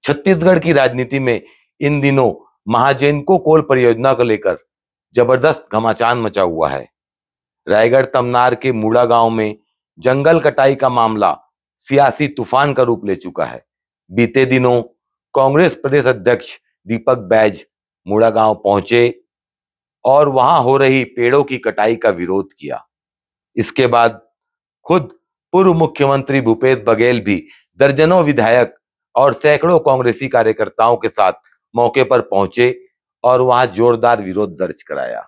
छत्तीसगढ़ की राजनीति में इन दिनों महाजेनको कोल परियोजना को लेकर जबरदस्त घमासान मचा हुआ है। रायगढ़ तमनार के मूड़ा गांव में जंगल कटाई का मामला सियासी तूफान का रूप ले चुका है। बीते दिनों कांग्रेस प्रदेश अध्यक्ष दीपक बैज मूड़ा गांव पहुंचे और वहां हो रही पेड़ों की कटाई का विरोध किया। इसके बाद खुद पूर्व मुख्यमंत्री भूपेश बघेल भी दर्जनों विधायक और सैकड़ों कांग्रेसी कार्यकर्ताओं के साथ मौके पर पहुंचे और वहां जोरदार विरोध दर्ज कराया।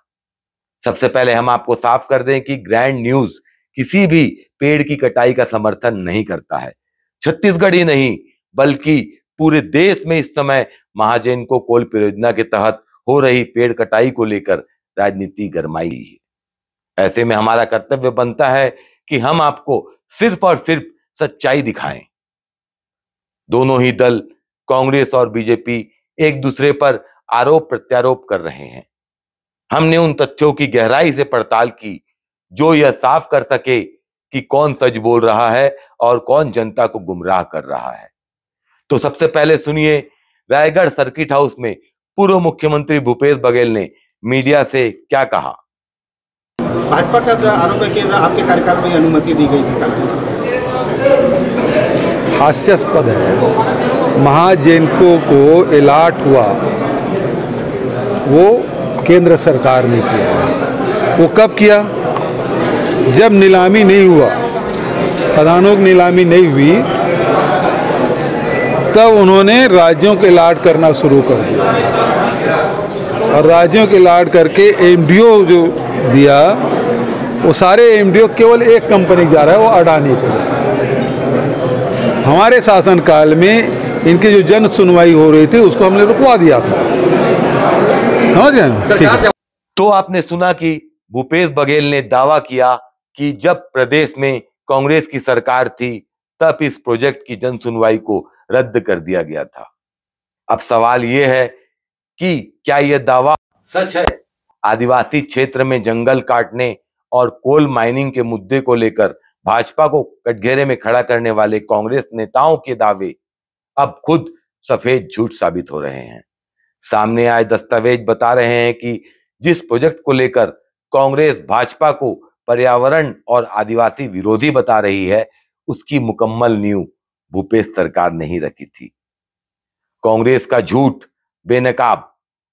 सबसे पहले हम आपको साफ कर दें कि ग्रैंड न्यूज किसी भी पेड़ की कटाई का समर्थन नहीं करता है। छत्तीसगढ़ ही नहीं बल्कि पूरे देश में इस समय महाजेनको कोल परियोजना के तहत हो रही पेड़ कटाई को लेकर राजनीति गरमाई है। ऐसे में हमारा कर्तव्य बनता है कि हम आपको सिर्फ और सिर्फ सच्चाई दिखाएं। दोनों ही दल कांग्रेस और बीजेपी एक दूसरे पर आरोप प्रत्यारोप कर रहे हैं। हमने उन तथ्यों की गहराई से पड़ताल की जो यह साफ कर सके कि कौन सच बोल रहा है और कौन जनता को गुमराह कर रहा है। तो सबसे पहले सुनिए रायगढ़ सर्किट हाउस में पूर्व मुख्यमंत्री भूपेश बघेल ने मीडिया से क्या कहा। भाजपा का जो आरोप है कि आपके कार्यकाल में अनुमति दी गई थी, हास्यास्पद है। महाजेनको को अलॉट हुआ वो केंद्र सरकार ने किया है। वो कब किया? जब नीलामी नहीं हुआ, खदानों की नीलामी नहीं हुई, तब उन्होंने राज्यों के अलॉट करना शुरू कर दिया और राज्यों के अलॉट करके एमडीओ जो दिया वो सारे एमडीओ केवल एक कंपनी जा रहा है, वो अडानी को। हमारे शासनकाल में इनकी जो जन सुनवाई हो रही थी उसको हमने रुकवा दिया था। समझ गए? तो आपने सुना कि भूपेश बघेल ने दावा किया कि जब प्रदेश में कांग्रेस की सरकार थी तब इस प्रोजेक्ट की जन सुनवाई को रद्द कर दिया गया था। अब सवाल यह है कि क्या यह दावा सच है? आदिवासी क्षेत्र में जंगल काटने और कोल माइनिंग के मुद्दे को लेकर भाजपा को कटघरे में खड़ा करने वाले कांग्रेस नेताओं के दावे अब खुद सफेद झूठ साबित हो रहे हैं। सामने आए दस्तावेज बता रहे हैं कि जिस प्रोजेक्ट को लेकर कांग्रेस भाजपा को पर्यावरण और आदिवासी विरोधी बता रही है उसकी मुकम्मल नींव भूपेश सरकार नहीं रखी थी। कांग्रेस का झूठ बेनकाब।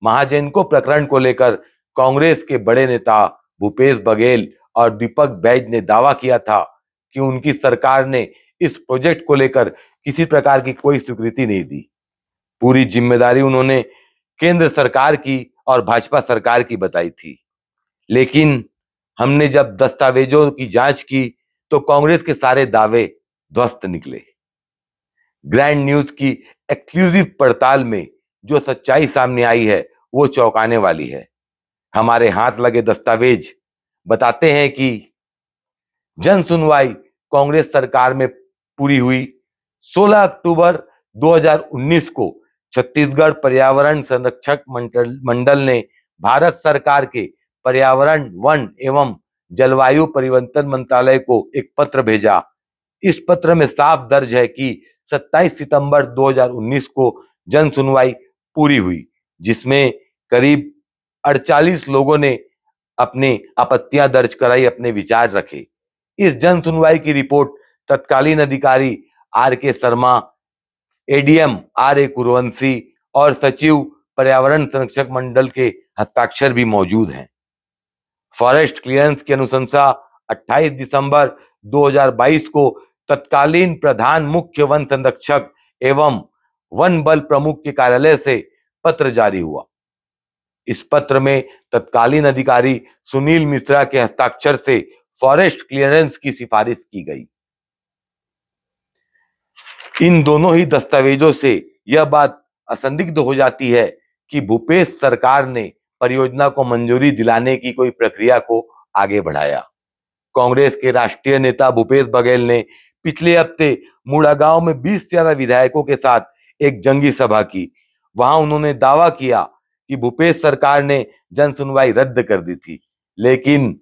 महाजेनको प्रकरण को लेकर कांग्रेस के बड़े नेता भूपेश बघेल और दीपक बैज ने दावा किया था कि उनकी सरकार ने इस प्रोजेक्ट को लेकर किसी प्रकार की कोई स्वीकृति नहीं दी। पूरी जिम्मेदारी उन्होंने केंद्र सरकार की और भाजपा सरकार की बताई थी। लेकिन हमने जब दस्तावेजों की जांच की तो कांग्रेस के सारे दावे ध्वस्त निकले। ग्रैंड न्यूज की एक्सक्लूसिव पड़ताल में जो सच्चाई सामने आई है वो चौंकाने वाली है। हमारे हाथ लगे दस्तावेज बताते हैं कि जन सुनवाई कांग्रेस सरकार में पूरी हुई। 16 अक्टूबर 2019 को छत्तीसगढ़ पर्यावरण संरक्षक मंडल ने भारत सरकार के पर्यावरण, वन एवं जलवायु परिवर्तन मंत्रालय को एक पत्र भेजा। इस पत्र में साफ दर्ज है कि 27 सितंबर 2019 को जन सुनवाई पूरी हुई, जिसमें करीब 48 लोगों ने अपने आपत्तियां दर्ज कराई, अपने विचार रखे। इस जन सुनवाई की रिपोर्ट तत्कालीन अधिकारी आर के शर्मा, एडीएम आर ए कुरवंशी और सचिव पर्यावरण संरक्षक मंडल के हस्ताक्षर भी मौजूद हैं। फॉरेस्ट क्लियरेंस की अनुशंसा 28 दिसंबर 2022 को तत्कालीन प्रधान मुख्य वन संरक्षक एवं वन बल प्रमुख के कार्यालय से पत्र जारी हुआ। इस पत्र में तत्कालीन अधिकारी सुनील मिश्रा के हस्ताक्षर से फॉरेस्ट क्लियरेंस की सिफारिश की गई। इन दोनों ही दस्तावेजों से यह बात असंदिग्ध हो जाती है कि भूपेश सरकार ने परियोजना को मंजूरी दिलाने की कोई प्रक्रिया को आगे बढ़ाया। कांग्रेस के राष्ट्रीय नेता भूपेश बघेल ने पिछले हफ्ते मूड़ा गांव में 20 से ज्यादा विधायकों के साथ एक जंगी सभा की। वहां उन्होंने दावा किया कि भूपेश सरकार ने जन सुनवाई रद्द कर दी थी, लेकिन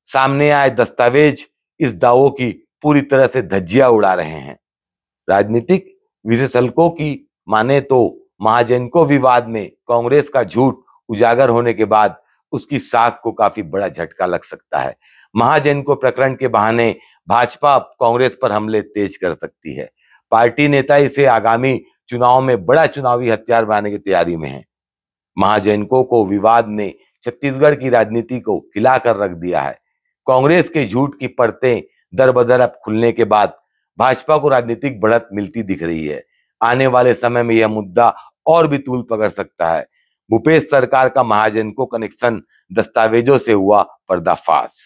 सामने आए दस्तावेज इस दावों की पूरी तरह से धज्जियां उड़ा रहे हैं। राजनीतिक विशेषज्ञों की माने तो महाजनको विवाद में कांग्रेस का झूठ उजागर होने के बाद उसकी साख को काफी बड़ा झटका लग सकता है। महाजनको प्रकरण के बहाने भाजपा कांग्रेस पर हमले तेज कर सकती है। पार्टी नेता इसे आगामी चुनाव में बड़ा चुनावी हथियार बनाने की तैयारी में है। महाजनको को विवाद ने छत्तीसगढ़ की राजनीति को हिलाकर रख दिया है। कांग्रेस के झूठ की परतें दर बदर अब खुलने के बाद भाजपा को राजनीतिक बढ़त मिलती दिख रही है। आने वाले समय में यह मुद्दा और भी तूल पकड़ सकता है। भूपेश सरकार का महाजनको कनेक्शन दस्तावेजों से हुआ पर्दाफाश।